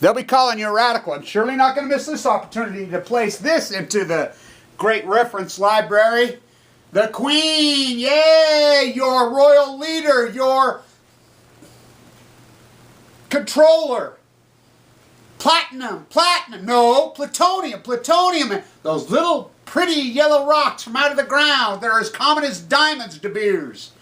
They'll be calling you a radical. I'm surely not going to miss this opportunity to place this into the great reference library. The Queen, yay! Your royal leader, your controller. Platinum, no, plutonium. Those little pretty yellow rocks from out of the ground. They're as common as diamonds, De Beers.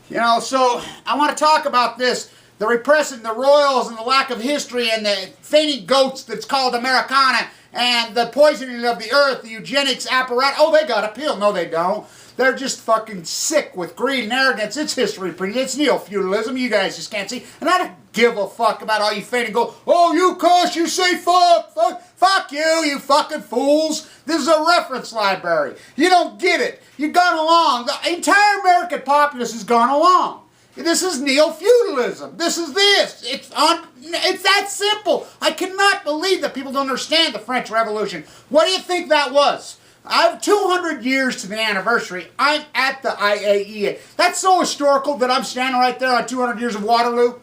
You know, so I want to talk about this. The repressing the royals and the lack of history and the fainting goats that's called Americana and the poisoning of the earth, the eugenics apparatus. Oh, they got a pill. No, they don't. They're just fucking sick with greed and arrogance. It's history. It's neo-feudalism. You guys just can't see. And I don't give a fuck about all you fainting goats. Oh, you cuss. You say fuck you fucking fools. This is a reference library. You don't get it. You've gone along. The entire American populace has gone along. This is neo-feudalism. This is this. It's that simple. I cannot believe that people don't understand the French Revolution. What do you think that was? I have 200 years to the anniversary. I'm at the IAEA. That's so historical that I'm standing right there on 200 years of Waterloo.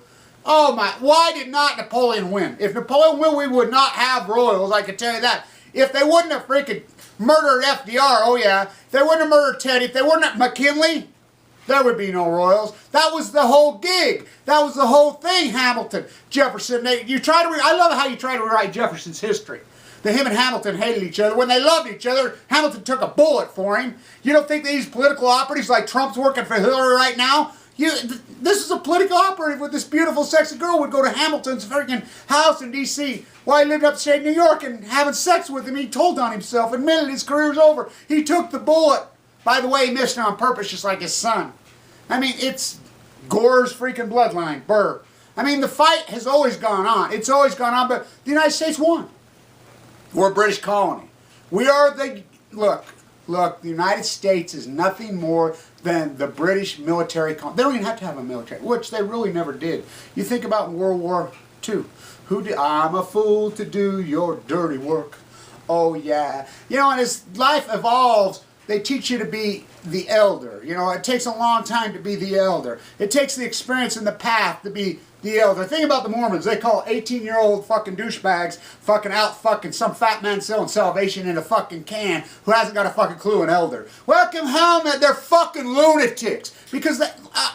Oh my, why did not Napoleon win? If Napoleon won, we would not have royals, I can tell you that. If they wouldn't have freaking murdered FDR, oh yeah. If they wouldn't have murdered Teddy, if they wouldn't have McKinley, there would be no royals. That was the whole gig. That was the whole thing, Hamilton, Jefferson. I love how you try to rewrite Jefferson's history. That him and Hamilton hated each other. When they loved each other, Hamilton took a bullet for him. You don't think these political operatives like Trump's working for Hillary right now? This is a political operative with this beautiful, sexy girl would go to Hamilton's freaking house in D.C. while he lived upstate New York and having sex with him. He told on himself, admitted his career's over. He took the bullet. By the way, he missed it on purpose, just like his son. I mean, it's Gore's freaking bloodline, Burr. I mean, the fight has always gone on. It's always gone on, but the United States won. We're a British colony. We are the, look, the United States is nothing more than the British military colony. They don't even have to have a military, which they really never did. You think about World War II. I'm a fool to do your dirty work. Oh, yeah. You know, and as life evolves, they teach you to be the elder. You know, it takes a long time to be the elder. It takes the experience and the path to be the elder. Think about the Mormons. They call 18-year-old fucking douchebags fucking out fucking some fat man selling salvation in a fucking can who hasn't got a fucking clue an elder. Welcome home, they're fucking lunatics. Because,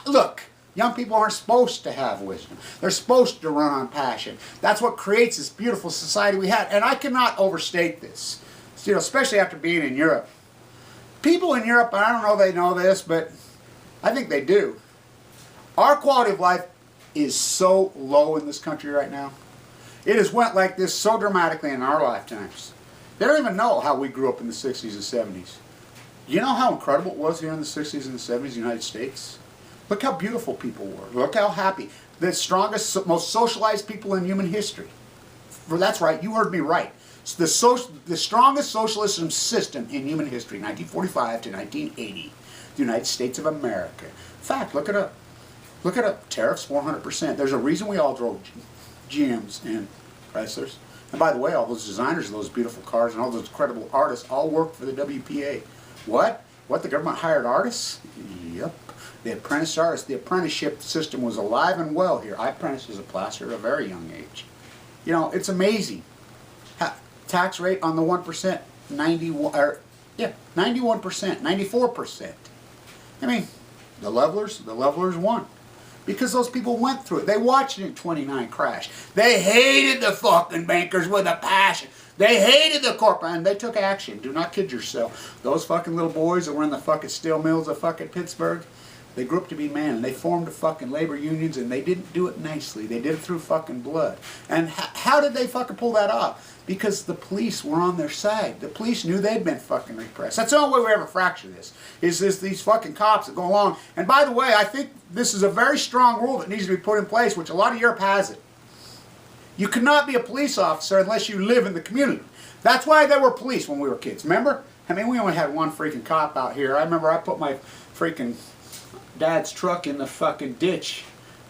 look, young people aren't supposed to have wisdom. They're supposed to run on passion. That's what creates this beautiful society we have. And I cannot overstate this, you know, especially after being in Europe. People in Europe, I don't know if they know this, but I think they do. Our quality of life is so low in this country right now. It has went like this so dramatically in our lifetimes. They don't even know how we grew up in the 60s and 70s. You know how incredible it was here in the 60s and the 70s in the United States? Look how beautiful people were. Look how happy. The strongest, most socialized people in human history. That's right, you heard me right. The strongest socialism system in human history, 1945 to 1980, the United States of America. In fact, look it up. Look it up. Tariffs 400%. There's a reason we all drove GMs and Chryslers. And by the way, all those designers of those beautiful cars and all those incredible artists all worked for the WPA. What? What? The government hired artists? Yep. The apprentice artists. The apprenticeship system was alive and well here. I apprenticed as a plasterer at a very young age. You know, it's amazing. Tax rate on the 1%, 91%, 94%. I mean, the levelers won. Because those people went through it. They watched it in 29 crash. They hated the fucking bankers with a passion. They hated the corporate, and they took action. Do not kid yourself. Those fucking little boys that were in the fucking steel mills of fucking Pittsburgh, they grew up to be men, and they formed the fucking labor unions, and they didn't do it nicely. They did it through fucking blood. And how did they fucking pull that off? Because the police were on their side. The police knew they'd been fucking repressed. That's the only way we ever fracture this. Is these fucking cops that go along. And by the way, I think this is a very strong rule that needs to be put in place, which a lot of Europe has it. You cannot be a police officer unless you live in the community. That's why there were police when we were kids. Remember? I mean, we only had one freaking cop out here. I remember I put my freaking dad's truck in the fucking ditch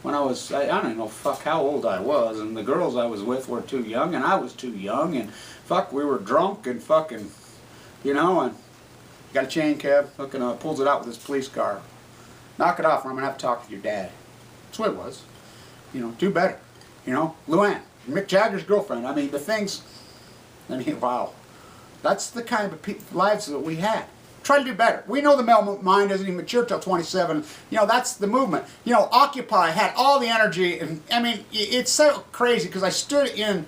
when I was, I don't even know fuck how old I was, and the girls I was with were too young, and I was too young, and fuck, we were drunk, and fucking, you know, and got a chain cab, fucking pulls it out with his police car. Knock it off, or I'm going to have to talk to your dad. That's what it was. You know, do better. You know, Luann, Mick Jagger's girlfriend. I mean, the things, I mean, wow. That's the kind of lives that we had. Try to do better. We know the male mind doesn't even mature till 27. You know, that's the movement. You know, Occupy had all the energy. And I mean, it's so crazy because I stood in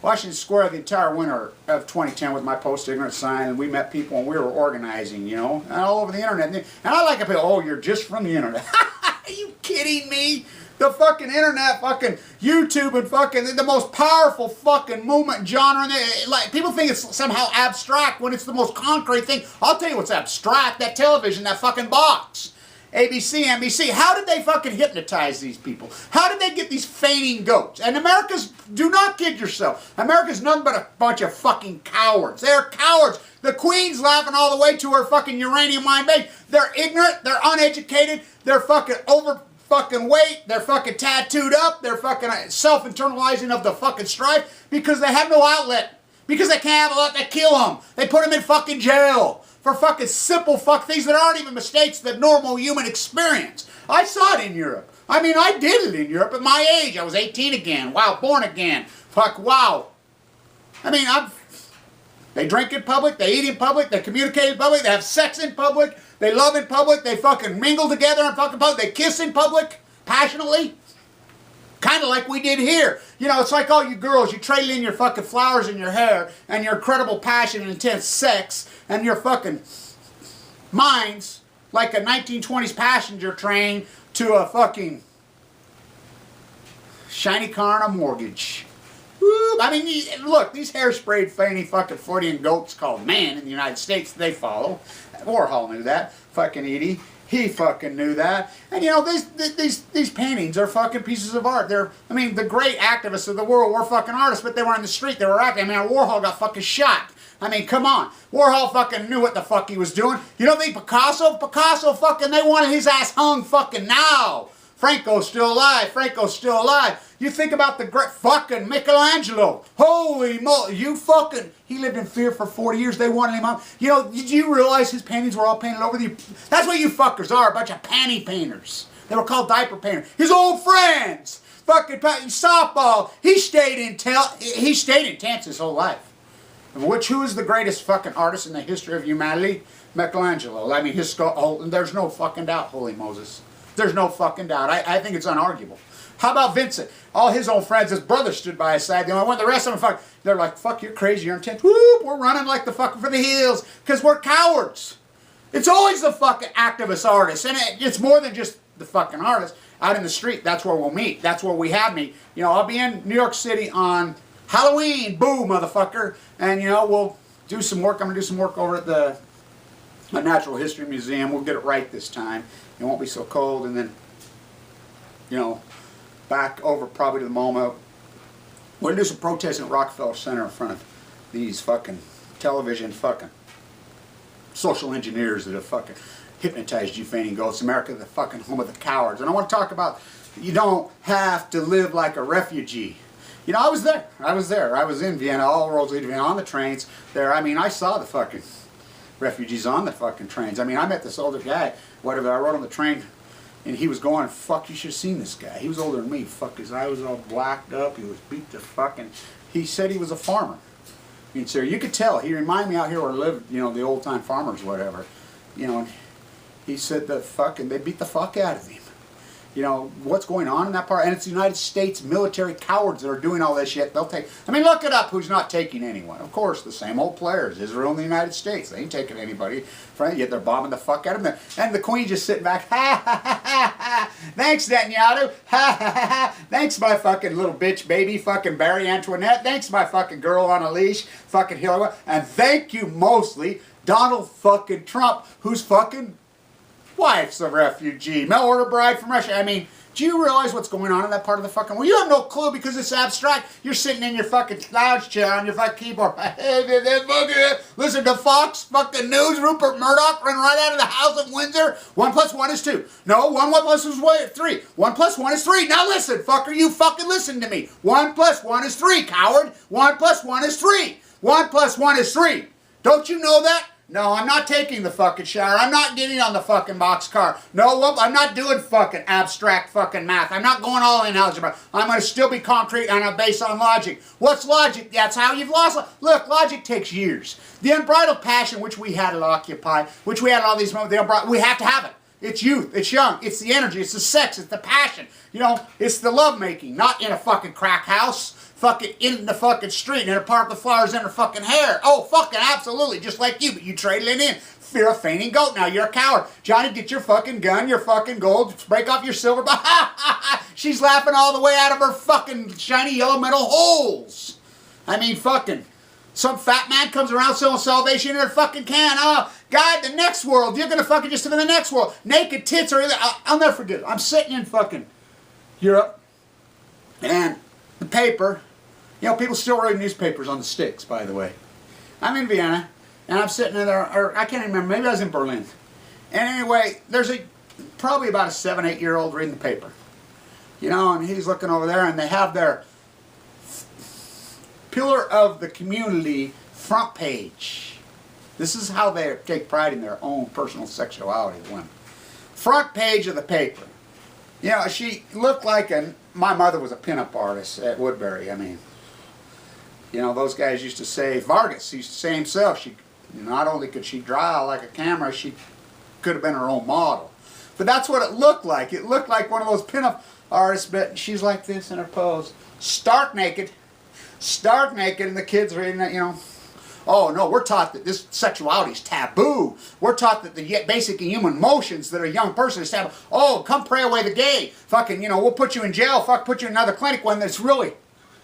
Washington Square the entire winter of 2010 with my post-ignorant sign, and we met people and we were organizing, you know, and all over the internet. And I like to be, oh, you're just from the internet. Are you kidding me? The fucking internet, fucking YouTube, and fucking the most powerful fucking movement genre. Like, people think it's somehow abstract when it's the most concrete thing. I'll tell you what's abstract. That television, that fucking box. ABC, NBC. How did they fucking hypnotize these people? How did they get these fainting goats? And America's, do not kid yourself, America's nothing but a bunch of fucking cowards. They're cowards. The Queen's laughing all the way to her fucking uranium mine base. They're ignorant. They're uneducated. They're fucking over fucking weight, they're fucking tattooed up, they're fucking self-internalizing of the fucking strife because they have no outlet. Because they can't have a lot that kill them. They put them in fucking jail for fucking simple fuck things that aren't even mistakes that normal human experience. I saw it in Europe. I mean, I did it in Europe at my age. I was 18 again. Wow, born again. Fuck, wow. I mean, they drink in public, they eat in public, they communicate in public, they have sex in public, they love in public, they fucking mingle together in fucking public, they kiss in public, passionately. Kind of like we did here. You know, it's like all you girls, you trade in your fucking flowers in your hair, and your incredible passion and intense sex, and your fucking minds, like a 1920s passenger train to a fucking shiny car and a mortgage. Woo. I mean, look, these hair-sprayed, fainty fucking Freudian goats called man in the United States, they follow. Warhol knew that. Fucking Edie. He fucking knew that. And you know, these paintings are fucking pieces of art. They're, I mean, the great activists of the world were fucking artists, but they were on the street, they were acting. I mean, Warhol got fucking shot. I mean, come on. Warhol fucking knew what the fuck he was doing. You don't think Picasso fucking, they wanted his ass hung fucking now. Franco's still alive. Franco's still alive. You think about the great fucking Michelangelo. Holy moly. You fucking, he lived in fear for 40 years. They wanted him out. You know, did you realize his paintings were all painted over the, that's what you fuckers are, a bunch of panty painters. They were called diaper painters. His old friends. Fucking softball. He stayed intense his whole life. Who is the greatest fucking artist in the history of humanity? Michelangelo. I mean, his skull, oh, there's no fucking doubt, holy Moses. There's no fucking doubt. I think it's unarguable. How about Vincent? All his old friends, his brother stood by his side. The only one, the rest of them, they're like, fuck, you're crazy, you're intense. Whoop, we're running like the fucking for the hills because we're cowards. It's always the fucking activist artists. And it's more than just the fucking artists. Out in the street, that's where we'll meet. That's where we have meet. You know, I'll be in New York City on Halloween. Boo, motherfucker. And, you know, we'll do some work. I'm going to do some work over at the Natural History Museum. We'll get it right this time. It won't be so cold, and then, you know, back over probably to the MoMA. We're going to do some protesting at Rockefeller Center in front of these fucking television fucking social engineers that have fucking hypnotized you fainting goats. America, the fucking home of the cowards. And I want to talk about, you don't have to live like a refugee. You know, I was there. I was in Vienna, all roads lead to Vienna, on the trains there. I mean, I saw the fucking refugees on the fucking trains. I mean, I met this older guy, whatever, I rode on the train, and he was going, fuck, you should have seen this guy. He was older than me. Fuck, his eye was all blacked up. He was beat to fucking, he said he was a farmer. I mean, sir, you could tell. He reminded me out here where I lived, you know, the old-time farmers, whatever. You know, he said that fucking, they beat the fuck out of him. You know, what's going on in that part? And it's the United States military cowards that are doing all this shit. They'll take, I mean, look it up who's not taking anyone. Of course, the same old players, Israel and the United States. They ain't taking anybody. Yet they're bombing the fuck out of them. And the Queen just sitting back, ha ha ha ha ha. Thanks, Netanyahu. Ha ha ha ha. Thanks, my fucking little bitch baby, fucking Barry Antoinette. Thanks, my fucking girl on a leash, fucking Hillary. And thank you mostly, Donald fucking Trump, who's fucking wife's a refugee, mail order bride from Russia. I mean, do you realize what's going on in that part of the fucking world? You have no clue because it's abstract. You're sitting in your fucking lounge chair on your fucking keyboard. Listen to Fox fucking News, Rupert Murdoch running right out of the House of Windsor. 1 + 1 is 2. No, 1 + 3. 1 + 1 is 3. Now listen, fucker, you fucking listen to me. 1 + 1 is 3, coward. 1 + 1 is 3. 1 + 1 is 3. Don't you know that? No, I'm not taking the fucking shower. I'm not getting on the fucking boxcar. No, whoop, I'm not doing fucking abstract fucking math. I'm not going all in algebra. I'm going to still be concrete and based on logic. What's logic? That's how you've lost. Look, logic takes years. The unbridled passion which we had at Occupy, which we had all these moments, we have to have it. It's youth, it's young, it's the energy, it's the sex, it's the passion. You know, it's the lovemaking, not in a fucking crack house. Fucking in the fucking street in a park with flowers in her fucking hair. Oh, fucking absolutely, just like you, but you traded it in. You're a fainting goat now, you're a coward. Johnny, get your fucking gun, your fucking gold, break off your silver, but she's laughing all the way out of her fucking shiny yellow metal holes. I mean, fucking, some fat man comes around selling salvation in her fucking can. Oh, God, the next world, you're gonna fucking just live in the next world. Naked tits or I'll never forget it. I'm sitting in fucking Europe, and the paper, you know, people still read newspapers on the sticks, by the way. I'm in Vienna, and I'm sitting in there, or I can't remember, maybe I was in Berlin. And anyway, there's probably about a 7, 8-year-old reading the paper. You know, and he's looking over there, and they have their pillar of the community front page. This is how they take pride in their own personal sexuality, women. Front page of the paper. You know, she looked like my mother was a pinup artist at Woodbury, I mean. You know, those guys used to say, Vargas used to say himself, not only could she draw like a camera, she could have been her own model. But that's what it looked like. It looked like one of those pinup artists, but she's like this in her pose. Stark naked, and the kids reading it, you know. Oh no, we're taught that this sexuality is taboo. We're taught that the basic human emotions that a young person is taboo. Oh, come pray away the gay. Fucking, you know, we'll put you in jail, put you in another clinic when that's really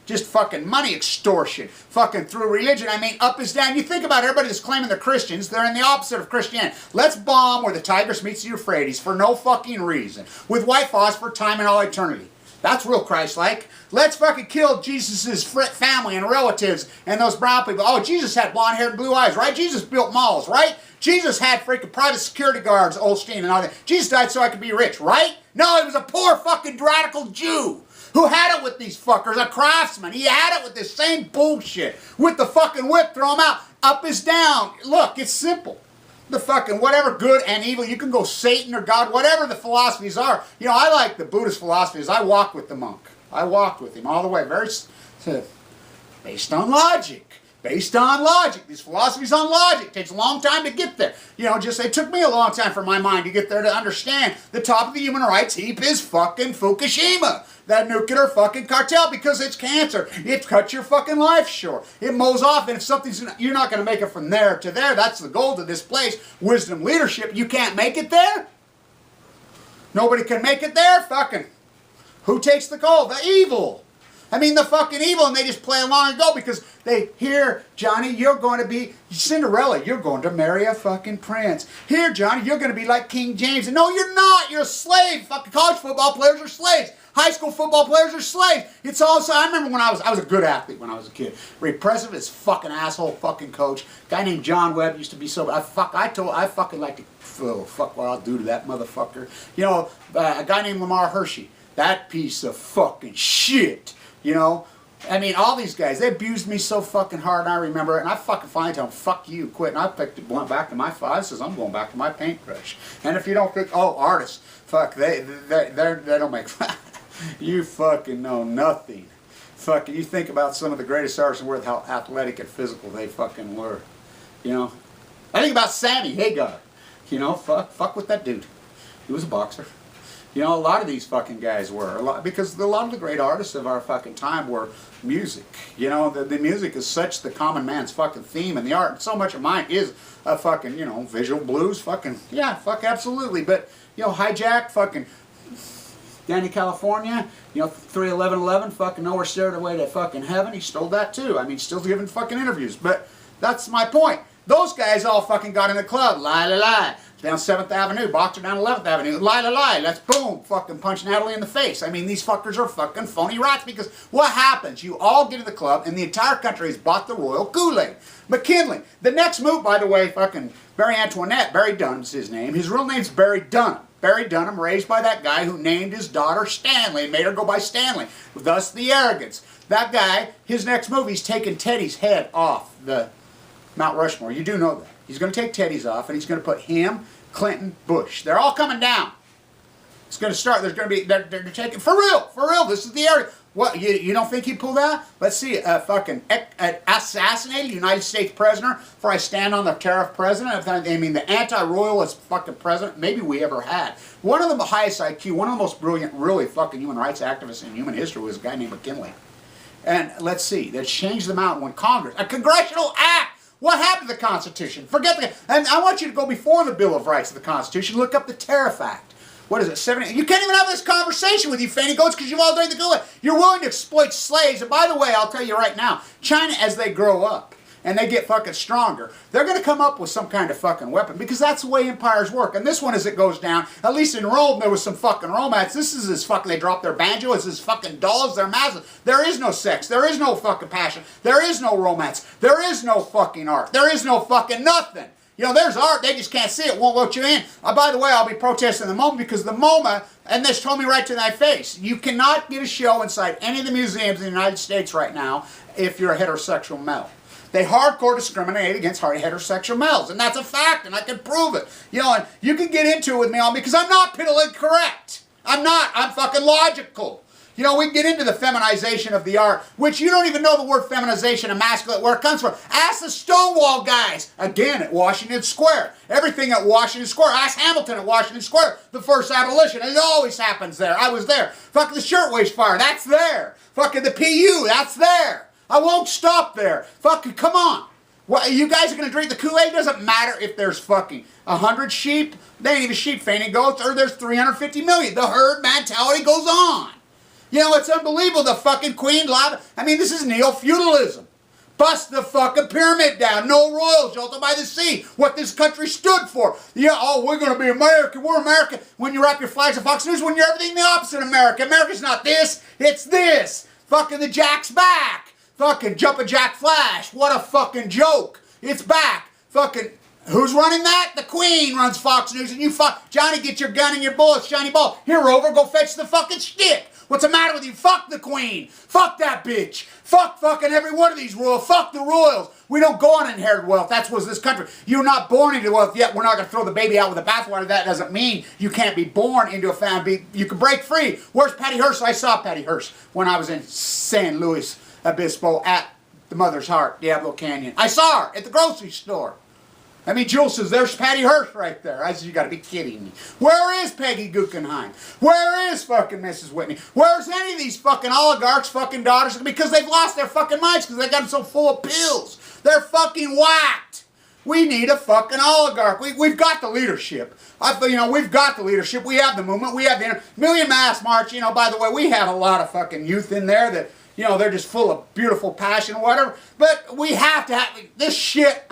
just fucking money extortion. Fucking through religion. I mean, up is down. You think about everybody that's claiming they're Christians, they're in the opposite of Christianity. Let's bomb where the Tigris meets the Euphrates for no fucking reason. With white phosphor, time and all eternity. That's real Christ-like. Let's fucking kill Jesus' family and relatives and those brown people. Oh, Jesus had blonde hair and blue eyes, right? Jesus built malls, right? Jesus had freaking private security guards, Olstein and all that. Jesus died so I could be rich, right? No, he was a poor fucking radical Jew who had it with these fuckers, a craftsman. He had it with this same bullshit. With the fucking whip, throw him out. Up is down. Look, it's simple. The fucking whatever good and evil, you can go Satan or God, whatever the philosophies are. You know, I like the Buddhist philosophies. I walked with the monk. I walked with him all the way. Based on logic. Based on logic. These philosophies on logic. It takes a long time to get there. You know, it took me a long time for my mind to get there to understand the top of the human rights heap is fucking Fukushima. That nuclear fucking cartel, because it's cancer. It cuts your fucking life short. It mows off, and if you're not going to make it from there to there. That's the goal to this place. Wisdom, leadership. You can't make it there? Nobody can make it there? Fucking. Who takes the call? The evil. I mean, the fucking evil, and they just play along and go because they hear, Johnny, you're going to be Cinderella. You're going to marry a fucking prince. Here, Johnny, you're going to be like King James. And no, you're not. You're a slave. Fucking college football players are slaves. High school football players are slaves. It's also, I remember when I was a good athlete when I was a kid. Repressive as fucking asshole fucking coach. Guy named John Webb used to be so, I fucking like to, oh, fuck what I'll do to that motherfucker. You know, a guy named Lamar Hershey. That piece of fucking shit. You know, I mean, all these guys, they abused me so fucking hard, and I remember it, and I fucking finally tell them, fuck you, quit, and I went back to my five, says, I'm going back to my paintbrush. And if you don't think, oh, artists, fuck, they don't make, you fucking know nothing. Fucking, you think about some of the greatest artists in the world, how athletic and physical they fucking were, you know. I think about Sammy Hagar, you know, fuck with that dude. He was a boxer. You know, a lot of these fucking guys were, because a lot of the great artists of our fucking time were music. You know, the music is such the common man's fucking theme, and the art, so much of mine is a fucking, you know, visual blues, fucking, yeah, fuck, absolutely. But, you know, Hijack, fucking, Danny California, you know, 31111, fucking Nowhere Stared Away to fucking Heaven, he stole that too. I mean, still giving fucking interviews, but that's my point. Those guys all fucking got in the club, lie. Down 7th Avenue, boxer down 11th Avenue, lie, let's boom, fucking punch Natalie in the face. I mean, these fuckers are fucking phony rats because what happens? You all get in the club and the entire country has bought the royal Kool-Aid. McKinley, the next move, by the way, fucking Barry Antoinette, Barry Dunham's his name. His real name's Barry Dunham. Barry Dunham, raised by that guy who named his daughter Stanley and made her go by Stanley. Thus the arrogance. That guy, his next move, he's taking Teddy's head off the Mount Rushmore. You do know that. He's going to take Teddy's off, and he's going to put him, Clinton, Bush. They're all coming down. It's going to start. There's going to be, they're taking, for real, this is the area. What, you don't think he pulled that? Let's see, fucking assassinated United States president, for I stand on the tariff president. I mean, the anti-royalist fucking president maybe we ever had. One of the highest IQ, one of the most brilliant, really fucking human rights activists in human history was a guy named McKinley. And let's see, they changed them out when Congress, a congressional act. What happened to the Constitution? Forget the, and I want you to go before the Bill of Rights of the Constitution, look up the Tariff Act. What is it, 70? You can't even have this conversation with you fanny goats because you've all drank the Kool-Aid. You're willing to exploit slaves. And by the way, I'll tell you right now, China, as they grow up and they get fucking stronger, they're going to come up with some kind of fucking weapon because that's the way empires work. And this one, as it goes down, at least in Rome, there was some fucking romance. This is as fucking, they drop their banjo, it's as fucking dolls, they're massive. There is no sex. There is no fucking passion. There is no romance. There is no fucking art. There is no fucking nothing. You know, there's art, they just can't see it, won't let you in. By the way, I'll be protesting the MoMA because the MoMA, and this told me right to my face, you cannot get a show inside any of the museums in the United States right now if you're a heterosexual male. They hardcore discriminate against heterosexual males, and that's a fact, and I can prove it. You know, and you can get into it with me on because I'm not politically correct. I'm not, I'm fucking logical. You know, we can get into the feminization of the art, which you don't even know the word feminization and masculine, where it comes from. Ask the Stonewall guys, again, at Washington Square. Everything at Washington Square. Ask Hamilton at Washington Square, the first abolition. It always happens there. I was there. Fucking the shirtwaist fire, that's there. Fucking the PU, that's there. I won't stop there. Fucking, come on. What, you guys are going to drink the Kool-Aid? It doesn't matter if there's fucking 100 sheep. They ain't even sheep, fainting goats, or there's 350 million. The herd mentality goes on. You know, it's unbelievable, the fucking Queen lava. I mean, this is neo-feudalism. Bust the fucking pyramid down. No royals, shelter by the sea. What this country stood for. Yeah, oh, we're going to be American. We're American. When you wrap your flags of Fox News, when you're everything the opposite of America. America's not this, it's this. Fucking the Jack's back. Fucking Jumpin' Jack Flash. What a fucking joke. It's back. Fucking, who's running that? The Queen runs Fox News, and you Johnny, get your gun and your bullets, shiny ball. Here, Rover, go fetch the fucking stick. What's the matter with you? Fuck the Queen. Fuck that bitch. Fuck fucking every one of these royals. Fuck the royals. We don't go on inherited wealth. That's what's this country. You're not born into wealth yet. We're not going to throw the baby out with the bathwater. That doesn't mean you can't be born into a family. You can break free. Where's Patty Hearst? I saw Patty Hearst when I was in San Luis Obispo at the Mother's Heart, Diablo Canyon. I saw her at the grocery store. I mean, Jules says, there's Patty Hearst right there. I said, you got to be kidding me. Where is Peggy Guggenheim? Where is fucking Mrs. Whitney? Where's any of these fucking oligarchs' fucking daughters? Because they've lost their fucking minds because they got them so full of pills. They're fucking whacked. We need a fucking oligarch. We've got the leadership. You know, we've got the leadership. We have the movement. We have the Million Mass March. You know, by the way, we have a lot of fucking youth in there that, you know, they're just full of beautiful passion or whatever. But we have to have this shit.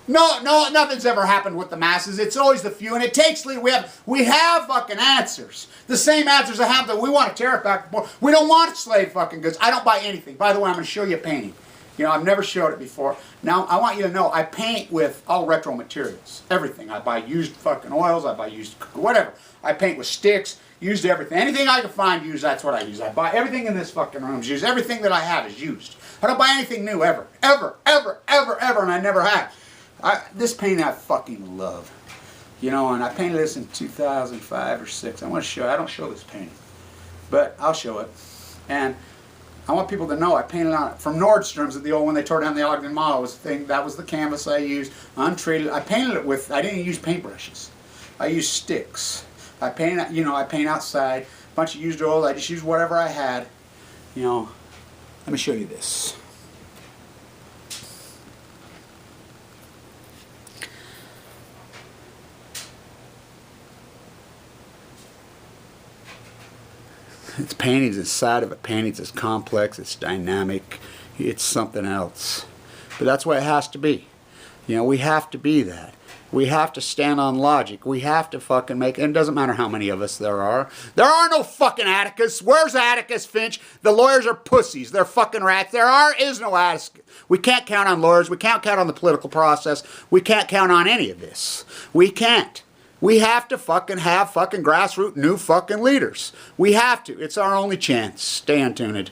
No, nothing's ever happened with the masses. It's always the few, and it takes lead. We have fucking answers. The same answers that have that we want a tariff back. We don't want slave fucking goods. I don't buy anything. By the way, I'm going to show you a painting. You know, I've never showed it before. Now, I want you to know, I paint with all retro materials. Everything. I buy used fucking oils. I buy used whatever. I paint with sticks. Used everything. Anything I can find used, that's what I use. I buy everything in this fucking room is used. Everything that I have is used. I don't buy anything new ever. Ever, ever, ever, ever, and I never have. This painting I fucking love. You know, and I painted this in 2005 or 6. I want to show I don't show this painting. But I'll show it. And I want people to know I painted on it from Nordstrom's at the old when they tore down the Ogden Mall. Was the thing, that was the canvas I used. Untreated. I painted it with, I didn't use paintbrushes. I used sticks. I paint, you know, I paint outside. A bunch of used oil. I just used whatever I had. You know, let me show you this. It's paintings inside of it. Paintings is complex, it's dynamic, it's something else. But that's what it has to be. You know, we have to be that. We have to stand on logic. We have to fucking make, and it doesn't matter how many of us there are. There are no fucking Atticus. Where's Atticus Finch? The lawyers are pussies. They're fucking rats. Is no Atticus. We can't count on lawyers. We can't count on the political process. We can't count on any of this. We can't. We have to fucking have fucking grassroots new fucking leaders. We have to. It's our only chance. Stay untuned.